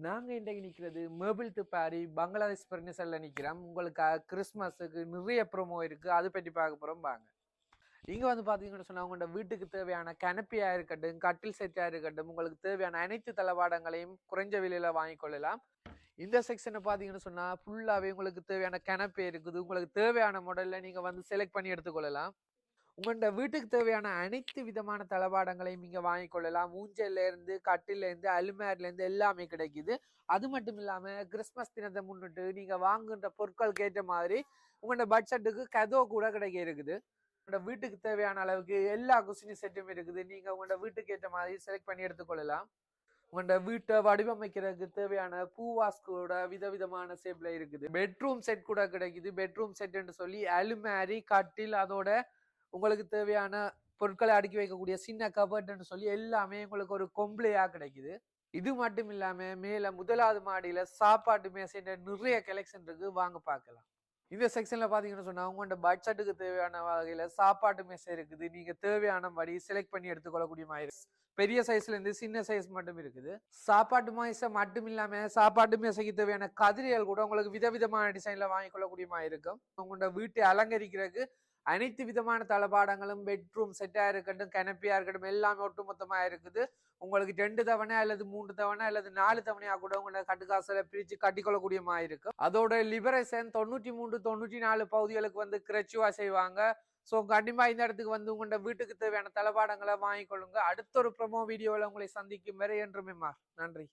நாங்க இன்றைக்கு நிக்கிறது மேபிள் துப்பாரி பங்களாதேஷ் பர்னிச்சர்ல நிக்கிறோம். உங்களுக்கு கிறிஸ்மஸுக்கு நிறைய ப்ரோமோ இருக்கு. அதை பற்றி பார்க்க போறோம் வாங்க. இங்க வந்து பாத்தீங்கன்னு சொன்னா உங்களோட வீட்டுக்கு தேவையான கனப்பியா இருக்கட்டும், கட்டில் செட்டா இருக்கட்டும், உங்களுக்கு தேவையான அனைத்து தளவாடங்களையும் குறைஞ்ச விலையில வாங்கிக் கொள்ளலாம். இந்த செக்ஷனை பாத்தீங்கன்னு சொன்னா ஃபுல்லாவே உங்களுக்கு தேவையான கனப்பே இருக்குது. உங்களுக்கு தேவையான மாடல்ல நீங்க வந்து செலக்ட் பண்ணி எடுத்துக்கொள்ளலாம். உங்களோட வீட்டுக்கு தேவையான அனைத்து விதமான தளபாடங்களையும் இங்க வாங்கிக் கொள்ளலாம். ஊஞ்சல்ல இருந்து கட்டில இருந்து அலுமாரில இருந்து எல்லாமே கிடைக்குது. அது மட்டும் இல்லாம கிறிஸ்துமஸ் தினத்தை முன்னிட்டு நீங்க வாங்குகின்ற பொருட்களுக்கு ஏற்ற மாதிரி உங்களோட பட்ஜெட்டுக்கு கதோ கூட கிடைக்க இருக்குது. உங்களோட வீட்டுக்கு தேவையான அளவுக்கு எல்லா குஷினி செட்டும் இருக்குது. நீங்க உங்களோட வீட்டுக்கு ஏற்ற மாதிரி செலக்ட் பண்ணி எடுத்துக்கொள்ளலாம். உங்களோட வீட்டை வடிவமைக்கிறதுக்கு தேவையான பூவாஸ் கூட விதவிதமான ஷேப்ல இருக்குது. பெட்ரூம் செட் கூட கிடைக்குது. பெட்ரூம் செட்னு சொல்லி அலுமாரி கட்டில் அதோட உங்களுக்கு தேவையான பொருட்களை அடுக்கி வைக்கக்கூடிய சின்ன கபர்ட்னு சொல்லி எல்லாமே உங்களுக்கு ஒரு கொம்பளையா கிடைக்குது. இது மட்டும் இல்லாம மேல முதலாவது மாடியில சாப்பாட்டு மேசைன்ற நிறைய கலெக்ஷன் இருக்கு, வாங்க பார்க்கலாம். இந்த செக்ஷன்ல பாத்தீங்கன்னு சொன்னா உங்களோட பட்ஜெட்டுக்கு தேவையான வகையில சாப்பாட்டு மேசை இருக்குது. நீங்க தேவையான படி செலக்ட் பண்ணி எடுத்துக்கொள்ளக்கூடிய மாதிரி பெரிய சைஸ்ல இருந்து சின்ன சைஸ் மட்டும் இருக்குது. சாப்பாட்டு மேசை மட்டும் இல்லாம சாப்பாட்டு மேசைக்கு தேவையான கதிரியல் கூட உங்களுக்கு விதவிதமான டிசைன்ல வாங்கிக் கொள்ளக்கூடிய மாதிரி இருக்கும். உங்களோட வீட்டை அலங்கரிக்கிறதுக்கு அனைத்து விதமான தளபாடங்களும் பெட்ரூம் செட்டா இருக்கட்டும், கனப்பியா இருக்கட்டும், எல்லாமே ஒட்டுமொத்தமா இருக்குது. உங்களுக்கு 2 தவணை அல்லது 3 தவணை அல்லது 4 தவணையா கூட உங்களோட கட்டுக்காசுல பிரிச்சு கட்டிக்கொள்ளக்கூடிய மாதிரி இருக்கும். அதோட லிபரேஷன் 93 94 பகுதிகளுக்கு வந்து கிரச்சுவா செய்வாங்க. ஸோ கண்டிப்பா இந்த இடத்துக்கு வந்து உங்களோட வீட்டுக்கு தேவையான தளபாடங்களை வாங்கிக்கொள்ளுங்க. அடுத்த ஒரு ப்ரோமோ வீடியோவில் உங்களை சந்திக்கும் வரை என்றுமே நன்றி.